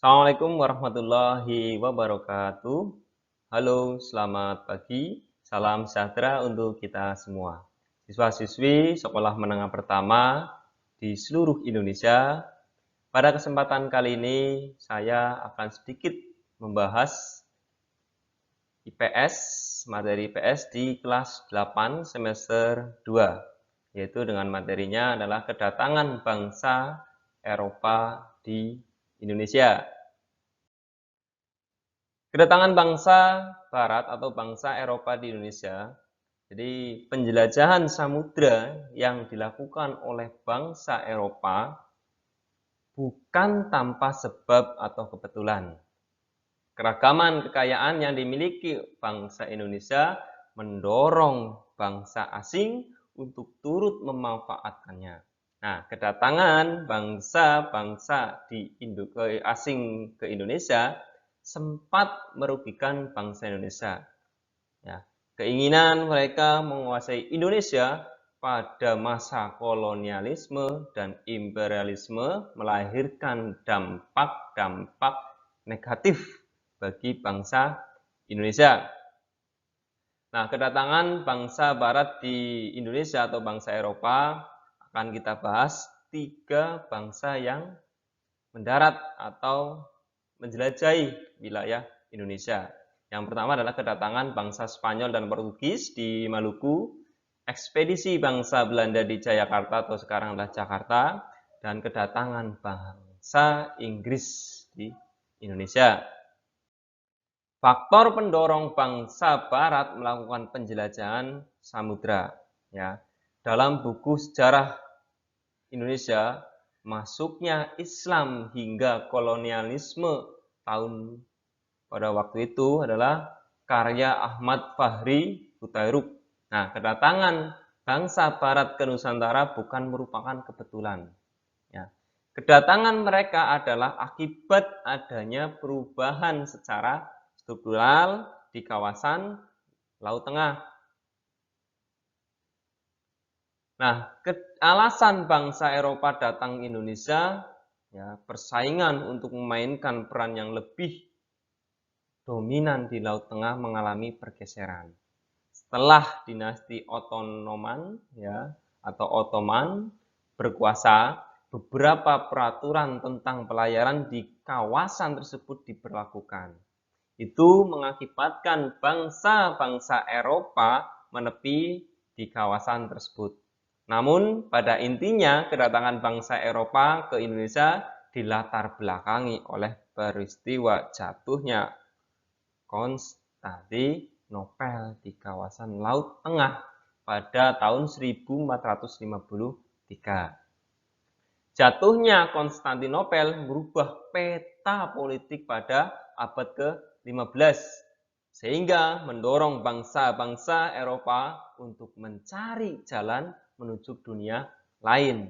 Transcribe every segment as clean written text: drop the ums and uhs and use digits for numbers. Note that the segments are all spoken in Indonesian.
Assalamualaikum warahmatullahi wabarakatuh. Halo, selamat pagi. Salam sejahtera untuk kita semua. Siswa-siswi sekolah menengah pertama di seluruh Indonesia. Pada kesempatan kali ini saya akan sedikit membahas IPS, materi IPS di kelas 8 semester 2, yaitu dengan materinya adalah kedatangan bangsa Eropa di Indonesia. Kedatangan bangsa Barat atau bangsa Eropa di Indonesia, jadi penjelajahan samudra yang dilakukan oleh bangsa Eropa bukan tanpa sebab atau kebetulan. Keragaman kekayaan yang dimiliki bangsa Indonesia mendorong bangsa asing untuk turut memanfaatkannya. Nah, kedatangan bangsa-bangsa asing ke Indonesia sempat merugikan bangsa Indonesia. Ya, keinginan mereka menguasai Indonesia pada masa kolonialisme dan imperialisme melahirkan dampak-dampak negatif bagi bangsa Indonesia. Nah, kedatangan bangsa Barat di Indonesia atau bangsa Eropa akan kita bahas 3 bangsa yang mendarat atau menjelajahi wilayah Indonesia. Yang pertama adalah kedatangan bangsa Spanyol dan Portugis di Maluku, ekspedisi bangsa Belanda di Jayakarta atau sekarang adalah Jakarta, dan kedatangan bangsa Inggris di Indonesia. Faktor pendorong bangsa Barat melakukan penjelajahan samudra. Ya, dalam buku sejarah Indonesia, masuknya Islam hingga kolonialisme pada waktu itu adalah karya Ahmad Fahri Hutairuk. Nah, kedatangan bangsa Barat ke Nusantara bukan merupakan kebetulan. Ya. Kedatangan mereka adalah akibat adanya perubahan secara struktural di kawasan Laut Tengah. Nah, alasan bangsa Eropa datang ke Indonesia, ya, persaingan untuk memainkan peran yang lebih dominan di Laut Tengah mengalami pergeseran. Setelah dinasti Ottoman, ya, atau Ottoman berkuasa, beberapa peraturan tentang pelayaran di kawasan tersebut diberlakukan. Itu mengakibatkan bangsa-bangsa Eropa menepi di kawasan tersebut. Namun, pada intinya kedatangan bangsa Eropa ke Indonesia dilatar belakangi oleh peristiwa jatuhnya Konstantinopel di kawasan Laut Tengah pada tahun 1453. Jatuhnya Konstantinopel merubah peta politik pada abad ke-15, sehingga mendorong bangsa-bangsa Eropa untuk mencari jalan menuju dunia lain.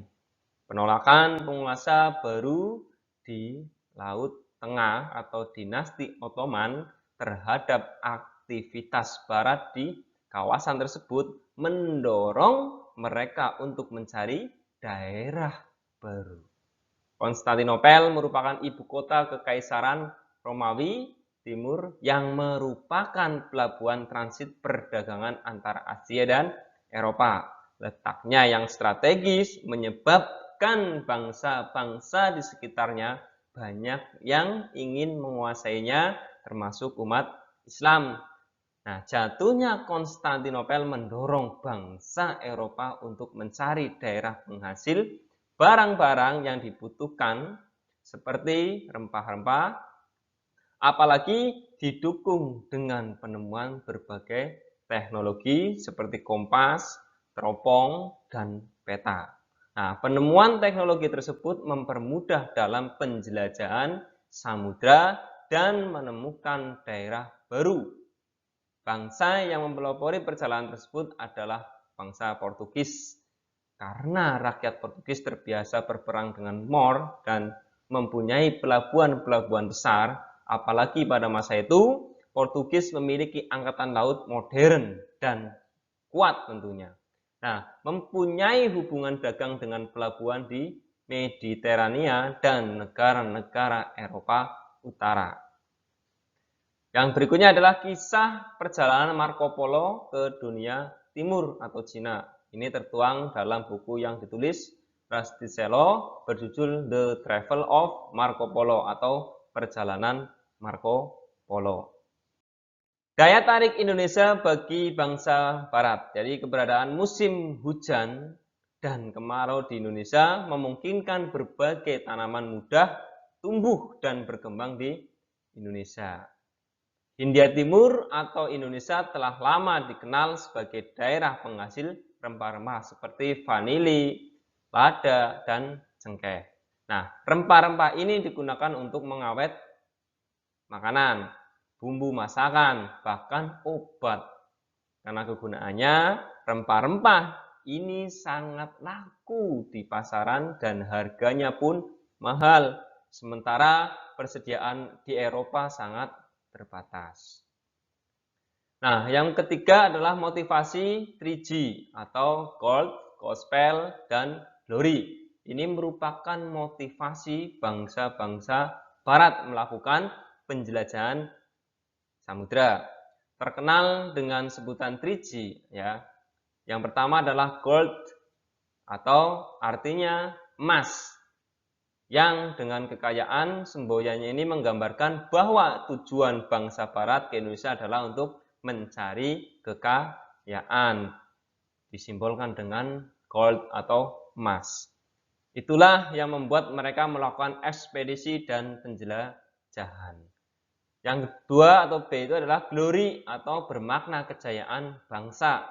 Penolakan penguasa baru di Laut Tengah atau dinasti Ottoman terhadap aktivitas Barat di kawasan tersebut mendorong mereka untuk mencari daerah baru. Konstantinopel merupakan ibu kota Kekaisaran Romawi Timur yang merupakan pelabuhan transit perdagangan antara Asia dan Eropa. Letaknya yang strategis menyebabkan bangsa-bangsa di sekitarnya banyak yang ingin menguasainya, termasuk umat Islam. Nah, jatuhnya Konstantinopel mendorong bangsa Eropa untuk mencari daerah penghasil barang-barang yang dibutuhkan seperti rempah-rempah, apalagi didukung dengan penemuan berbagai teknologi seperti kompas, teropong, dan peta. Nah, penemuan teknologi tersebut mempermudah dalam penjelajahan samudra dan menemukan daerah baru. Bangsa yang mempelopori perjalanan tersebut adalah bangsa Portugis. Karena rakyat Portugis terbiasa berperang dengan Moor dan mempunyai pelabuhan-pelabuhan besar, apalagi pada masa itu, Portugis memiliki angkatan laut modern dan kuat tentunya. Nah, mempunyai hubungan dagang dengan pelabuhan di Mediterania dan negara-negara Eropa Utara. Yang berikutnya adalah kisah perjalanan Marco Polo ke dunia timur atau Cina. Ini tertuang dalam buku yang ditulis Rastichello berjudul The Travel of Marco Polo atau Perjalanan Marco Polo. Daya tarik Indonesia bagi bangsa Barat. Jadi keberadaan musim hujan dan kemarau di Indonesia memungkinkan berbagai tanaman mudah tumbuh dan berkembang di Indonesia. Hindia Timur atau Indonesia telah lama dikenal sebagai daerah penghasil rempah-rempah seperti vanili, lada, dan cengkeh. Nah, rempah-rempah ini digunakan untuk mengawet makanan, bumbu masakan, bahkan obat. Karena kegunaannya, rempah-rempah ini sangat laku di pasaran dan harganya pun mahal. Sementara persediaan di Eropa sangat terbatas. Nah, yang ketiga adalah motivasi 3G atau Gold, Gospel, dan Glory. Ini merupakan motivasi bangsa-bangsa Barat melakukan penjelajahan samudra. Terkenal dengan sebutan 3G ya. Yang pertama adalah gold atau artinya emas. Yang dengan kekayaan semboyannya ini menggambarkan bahwa tujuan bangsa Barat ke Indonesia adalah untuk mencari kekayaan. Disimbolkan dengan gold atau emas. Itulah yang membuat mereka melakukan ekspedisi dan penjelajahan. Yang kedua atau B itu adalah glory atau bermakna kejayaan bangsa.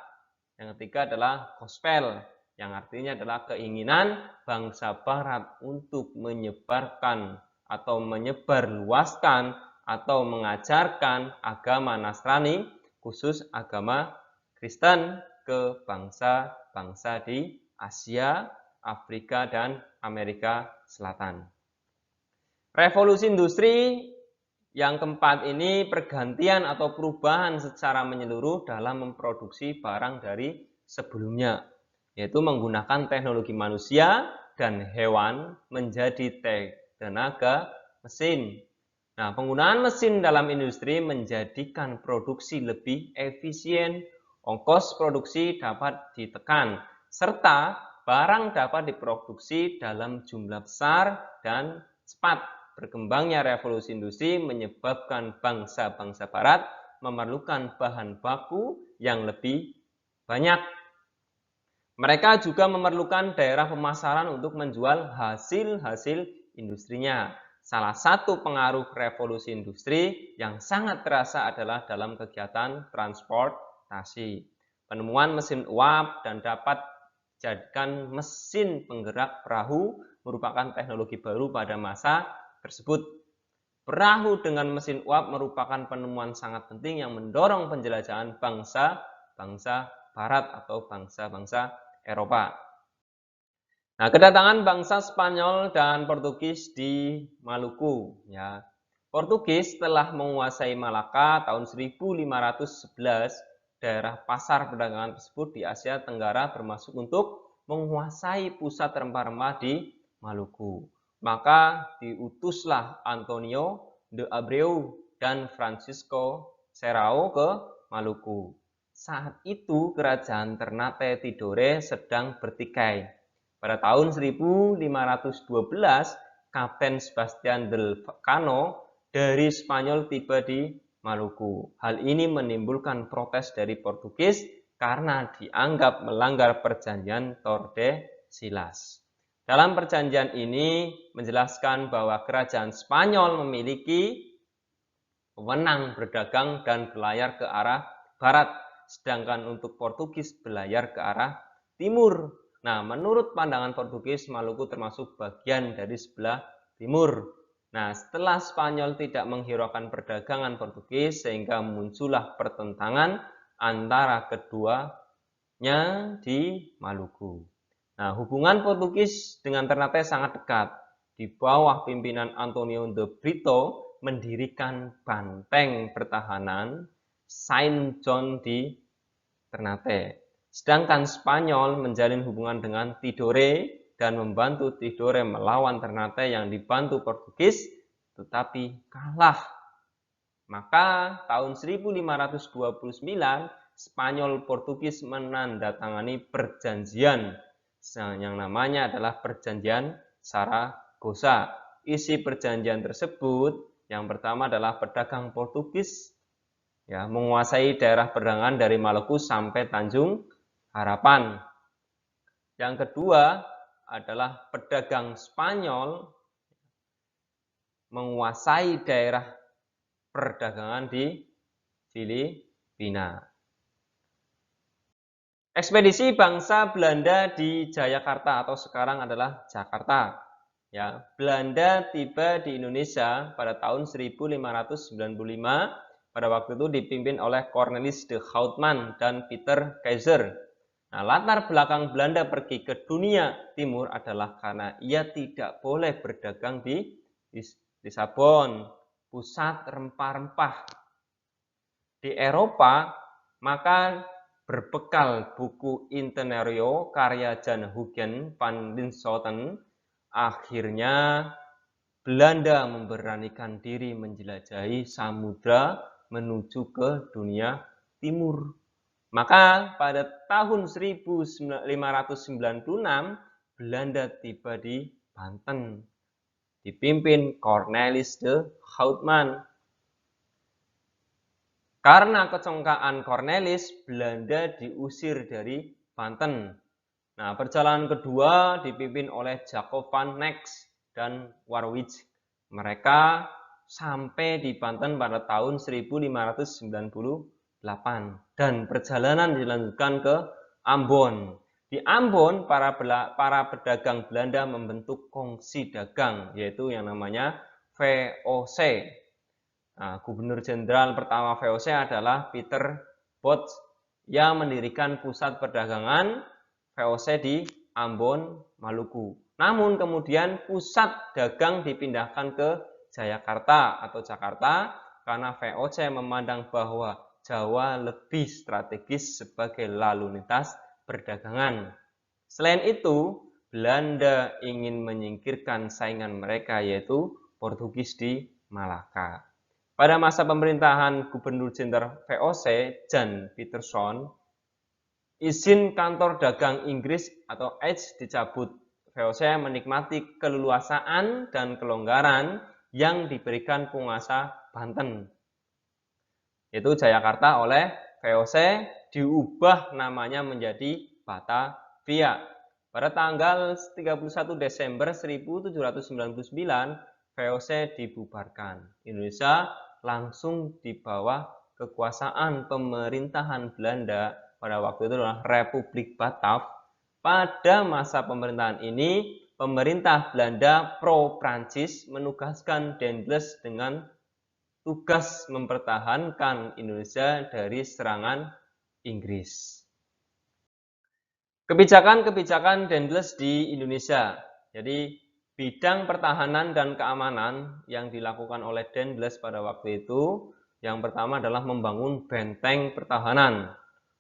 Yang ketiga adalah gospel, yang artinya adalah keinginan bangsa Barat untuk menyebarkan atau menyebarluaskan atau mengajarkan agama Nasrani, khusus agama Kristen ke bangsa-bangsa di Asia, Afrika, dan Amerika Selatan. Revolusi industri yang keempat ini pergantian atau perubahan secara menyeluruh dalam memproduksi barang dari sebelumnya, yaitu menggunakan teknologi manusia dan hewan menjadi tenaga mesin. Nah, penggunaan mesin dalam industri menjadikan produksi lebih efisien, ongkos produksi dapat ditekan, serta barang dapat diproduksi dalam jumlah besar dan cepat. Berkembangnya revolusi industri menyebabkan bangsa-bangsa Barat memerlukan bahan baku yang lebih banyak. Mereka juga memerlukan daerah pemasaran untuk menjual hasil-hasil industrinya. Salah satu pengaruh revolusi industri yang sangat terasa adalah dalam kegiatan transportasi. Penemuan mesin uap dan dapat dijadikan mesin penggerak perahu merupakan teknologi baru pada masa tersebut. Perahu dengan mesin uap merupakan penemuan sangat penting yang mendorong penjelajahan bangsa-bangsa Barat atau bangsa-bangsa Eropa. Nah, kedatangan bangsa Spanyol dan Portugis di Maluku ya. Portugis telah menguasai Malaka tahun 1511. Daerah pasar perdagangan tersebut di Asia Tenggara bermaksud untuk menguasai pusat rempah-rempah di Maluku. Maka diutuslah Antonio de Abreu dan Francisco Serrao ke Maluku. Saat itu kerajaan Ternate Tidore sedang bertikai. Pada tahun 1512, Kapten Sebastian del Cano dari Spanyol tiba di Maluku. Hal ini menimbulkan protes dari Portugis karena dianggap melanggar perjanjian Tordesillas. Dalam perjanjian ini menjelaskan bahwa kerajaan Spanyol memiliki wewenang berdagang dan berlayar ke arah barat, sedangkan untuk Portugis berlayar ke arah timur. Nah, menurut pandangan Portugis, Maluku termasuk bagian dari sebelah timur. Nah, setelah Spanyol tidak menghiraukan perdagangan Portugis, sehingga muncullah pertentangan antara keduanya di Maluku. Nah, hubungan Portugis dengan Ternate sangat dekat. Di bawah pimpinan Antonio de Brito mendirikan banteng pertahanan Saint John di Ternate. Sedangkan Spanyol menjalin hubungan dengan Tidore dan membantu Tidore melawan Ternate yang dibantu Portugis tetapi kalah. Maka tahun 1529 Spanyol Portugis menandatangani perjanjian yang namanya adalah Perjanjian Saragossa. Isi perjanjian tersebut yang pertama adalah pedagang Portugis menguasai daerah perdagangan dari Maluku sampai Tanjung Harapan. Yang kedua adalah pedagang Spanyol menguasai daerah perdagangan di Filipina. Ekspedisi bangsa Belanda di Jayakarta atau sekarang adalah Jakarta. Belanda tiba di Indonesia pada tahun 1595. Pada waktu itu dipimpin oleh Cornelis de Houtman dan Peter Keizer. Latar belakang Belanda pergi ke dunia timur adalah karena ia tidak boleh berdagang di Lisabon, pusat rempah-rempah. Di Eropa, maka berbekal buku Itinerario karya Jan Huygens van Linschoten, akhirnya Belanda memberanikan diri menjelajahi samudra menuju ke dunia timur. Maka pada tahun 1596 Belanda tiba di Banten, dipimpin Cornelis de Houtman. Karena kecongkaan Cornelis, Belanda diusir dari Banten. Perjalanan kedua dipimpin oleh Jacob van Nex dan Warwick. Mereka sampai di Banten pada tahun 1598 dan perjalanan dilanjutkan ke Ambon. Di Ambon, para pedagang Belanda membentuk kongsi dagang, yaitu yang namanya VOC. Gubernur Jenderal pertama VOC adalah Peter Both yang mendirikan pusat perdagangan VOC di Ambon, Maluku. Namun kemudian pusat dagang dipindahkan ke Jayakarta atau Jakarta karena VOC memandang bahwa Jawa lebih strategis sebagai lalu lintas perdagangan. Selain itu, Belanda ingin menyingkirkan saingan mereka yaitu Portugis di Malaka. Pada masa pemerintahan Gubernur Jenderal VOC, Jan Pieterszoon, izin kantor dagang Inggris atau H dicabut. VOC menikmati keleluasaan dan kelonggaran yang diberikan penguasa Banten, yaitu Jayakarta oleh VOC diubah namanya menjadi Batavia. Pada tanggal 31 Desember 1799, VOC dibubarkan. Indonesia langsung di bawah kekuasaan pemerintahan Belanda pada waktu itu adalah Republik Batav. Pada masa pemerintahan ini, pemerintah Belanda pro-Prancis menugaskan Daendels dengan tugas mempertahankan Indonesia dari serangan Inggris. Kebijakan-kebijakan Daendels di Indonesia. Jadi bidang pertahanan dan keamanan yang dilakukan oleh Daendels pada waktu itu, yang pertama adalah membangun benteng pertahanan,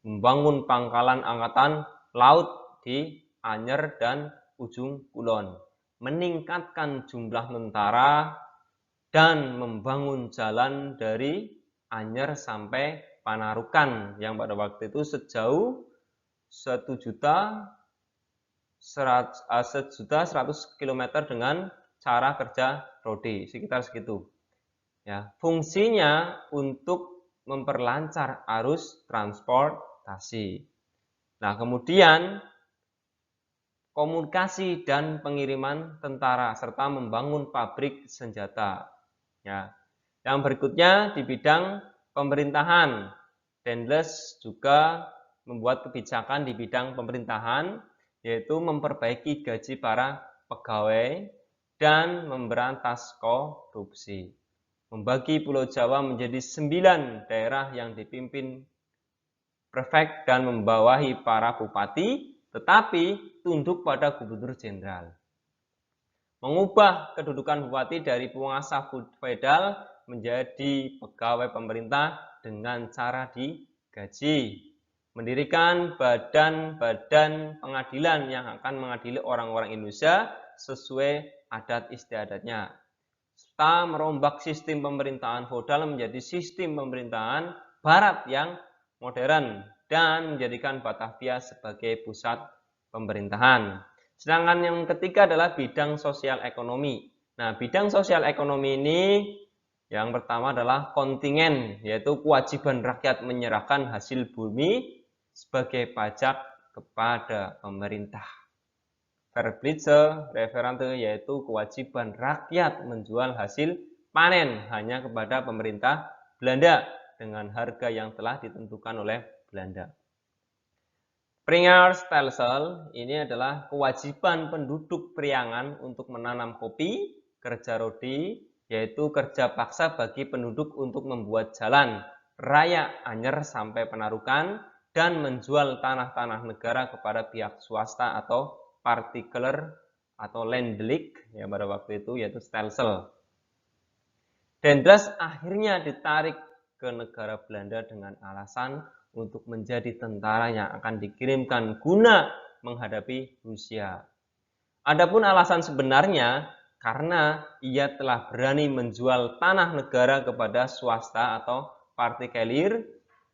membangun pangkalan angkatan laut di Anyer dan Ujung Kulon, meningkatkan jumlah tentara, dan membangun jalan dari Anyer sampai Panarukan yang pada waktu itu sejauh 1.100.000 km dengan cara kerja rode, sekitar segitu. Fungsinya untuk memperlancar arus transportasi. Kemudian komunikasi dan pengiriman tentara serta membangun pabrik senjata. Yang berikutnya di bidang pemerintahan, Daendels juga membuat kebijakan di bidang pemerintahan, yaitu memperbaiki gaji para pegawai dan memberantas korupsi. Membagi Pulau Jawa menjadi 9 daerah yang dipimpin prefek dan membawahi para bupati, tetapi tunduk pada Gubernur Jenderal. Mengubah kedudukan bupati dari penguasa feodal menjadi pegawai pemerintah dengan cara digaji. Mendirikan badan-badan pengadilan yang akan mengadili orang-orang Indonesia sesuai adat istiadatnya. serta merombak sistem pemerintahan feodal menjadi sistem pemerintahan barat yang modern dan menjadikan Batavia sebagai pusat pemerintahan. Sedangkan yang ketiga adalah bidang sosial ekonomi. Nah, bidang sosial ekonomi ini yang pertama adalah kontingen, yaitu kewajiban rakyat menyerahkan hasil bumi sebagai pajak kepada pemerintah. Verpflichte Referente, yaitu kewajiban rakyat menjual hasil panen hanya kepada pemerintah Belanda dengan harga yang telah ditentukan oleh Belanda. Pringerstelsel ini adalah kewajiban penduduk Priangan untuk menanam kopi, kerja rodi, yaitu kerja paksa bagi penduduk untuk membuat jalan raya Anyer sampai Penarukan dan menjual tanah-tanah negara kepada pihak swasta atau partikeler atau landelijk ya pada waktu itu, yaitu stelsel. Dendels akhirnya ditarik ke negara Belanda dengan alasan untuk menjadi tentara yang akan dikirimkan guna menghadapi Rusia. Adapun alasan sebenarnya karena ia telah berani menjual tanah negara kepada swasta atau partikelir,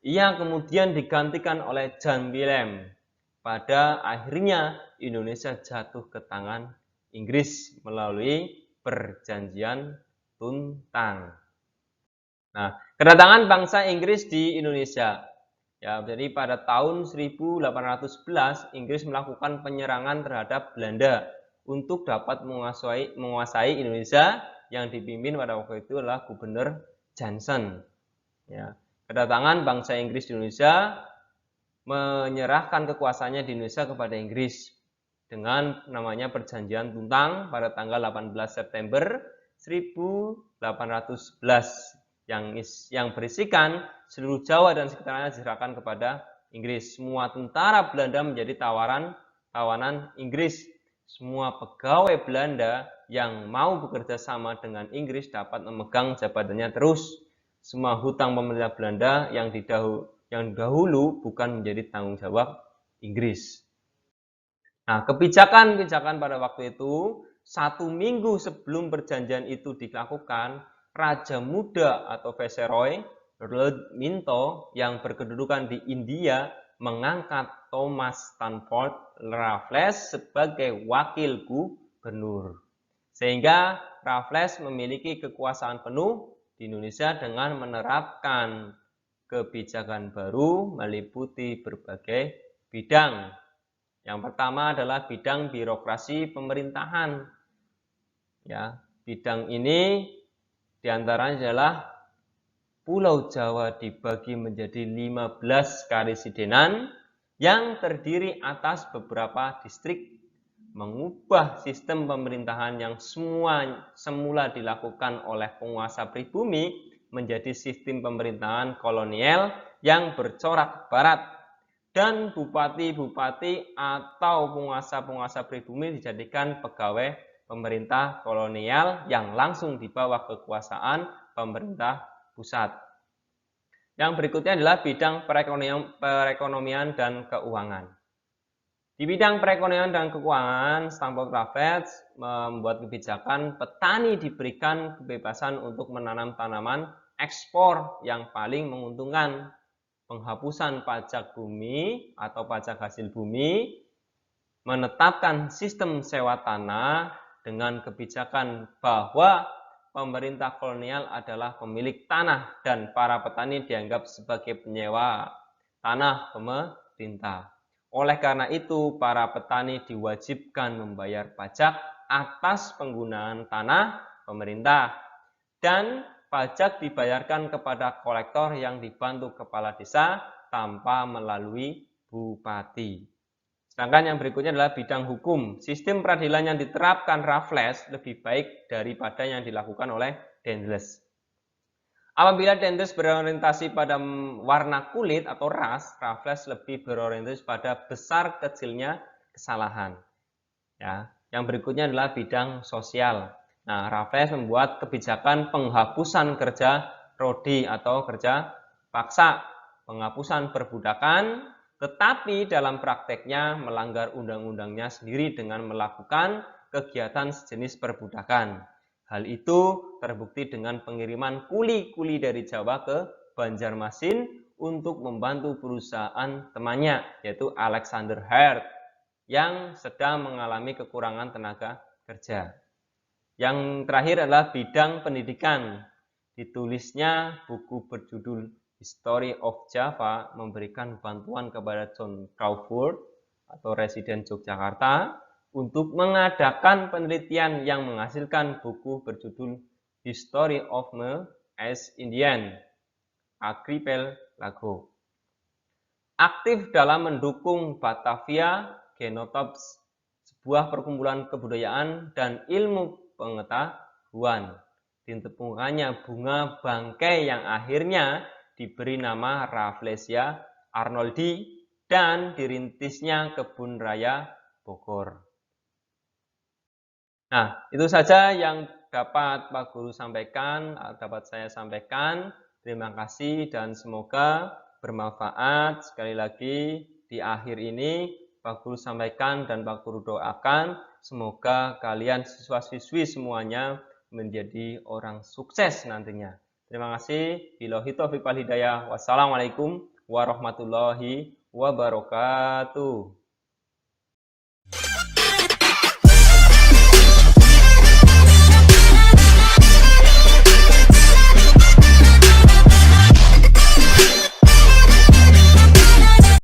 ia kemudian digantikan oleh Jan Willem. Pada akhirnya Indonesia jatuh ke tangan Inggris melalui perjanjian Tuntang. Nah, kedatangan bangsa Inggris di Indonesia. Ya, jadi pada tahun 1811 Inggris melakukan penyerangan terhadap Belanda untuk dapat menguasai Indonesia yang dipimpin pada waktu itu adalah Gubernur Johnson. Ya, kedatangan bangsa Inggris di Indonesia menyerahkan kekuasaannya di Indonesia kepada Inggris dengan namanya Perjanjian Tuntang pada tanggal 18 September 1811 yang berisikan seluruh Jawa dan sekitarnya diserahkan kepada Inggris. Semua tentara Belanda menjadi tawanan Inggris. Semua pegawai Belanda yang mau bekerja sama dengan Inggris dapat memegang jabatannya terus. Semua hutang pemerintah Belanda yang dahulu bukan menjadi tanggung jawab Inggris. Nah, kebijakan pada waktu itu, 1 minggu sebelum perjanjian itu dilakukan, Raja Muda atau Viceroy Lord Minto yang berkedudukan di India mengangkat Thomas Stanford Raffles sebagai wakil gubernur. Sehingga Raffles memiliki kekuasaan penuh di Indonesia dengan menerapkan kebijakan baru meliputi berbagai bidang. Yang pertama adalah bidang birokrasi pemerintahan. Ya, bidang ini diantaranya adalah Pulau Jawa dibagi menjadi 15 karesidenan yang terdiri atas beberapa distrik, mengubah sistem pemerintahan yang semula dilakukan oleh penguasa pribumi menjadi sistem pemerintahan kolonial yang bercorak barat, dan bupati-bupati atau penguasa-penguasa pribumi dijadikan pegawai pemerintah kolonial yang langsung di bawah kekuasaan pemerintah pusat. Yang berikutnya adalah bidang perekonomian dan keuangan. Di bidang perekonomian dan keuangan, Stanford Raffles membuat kebijakan petani diberikan kebebasan untuk menanam tanaman ekspor yang paling menguntungkan, penghapusan pajak bumi atau pajak hasil bumi, menetapkan sistem sewa tanah dengan kebijakan bahwa pemerintah kolonial adalah pemilik tanah dan para petani dianggap sebagai penyewa tanah pemerintah. Oleh karena itu, para petani diwajibkan membayar pajak atas penggunaan tanah pemerintah, dan pajak dibayarkan kepada kolektor yang dibantu kepala desa tanpa melalui bupati. Sedangkan yang berikutnya adalah bidang hukum. Sistem peradilan yang diterapkan Raffles lebih baik daripada yang dilakukan oleh Dendels. Apabila Dendels berorientasi pada warna kulit atau ras, Raffles lebih berorientasi pada besar kecilnya kesalahan. Ya, yang berikutnya adalah bidang sosial. Nah, Raffles membuat kebijakan penghapusan kerja rodi atau kerja paksa, penghapusan perbudakan, tetapi dalam prakteknya melanggar undang-undangnya sendiri dengan melakukan kegiatan sejenis perbudakan. Hal itu terbukti dengan pengiriman kuli-kuli dari Jawa ke Banjarmasin untuk membantu perusahaan temannya, yaitu Alexander Hart, yang sedang mengalami kekurangan tenaga kerja. Yang terakhir adalah bidang pendidikan. Ditulisnya buku berjudul History of Java memberikan bantuan kepada John Crawford atau residen Yogyakarta untuk mengadakan penelitian yang menghasilkan buku berjudul History of the East Indian Archipelago. Aktif dalam mendukung Batavia Genotypes, sebuah perkumpulan kebudayaan dan ilmu pengetahuan. Ditemukannya bunga bangkai yang akhirnya diberi nama Rafflesia arnoldi dan dirintisnya Kebun Raya Bogor. Nah, itu saja yang dapat Pak Guru sampaikan, dapat saya sampaikan. Terima kasih dan semoga bermanfaat. Sekali lagi di akhir ini Pak Guru sampaikan dan Pak Guru doakan semoga kalian siswa-siswi semuanya menjadi orang sukses nantinya. Terima kasih. Billahi taufiq wal hidayah. Wassalamualaikum warahmatullahi wabarakatuh.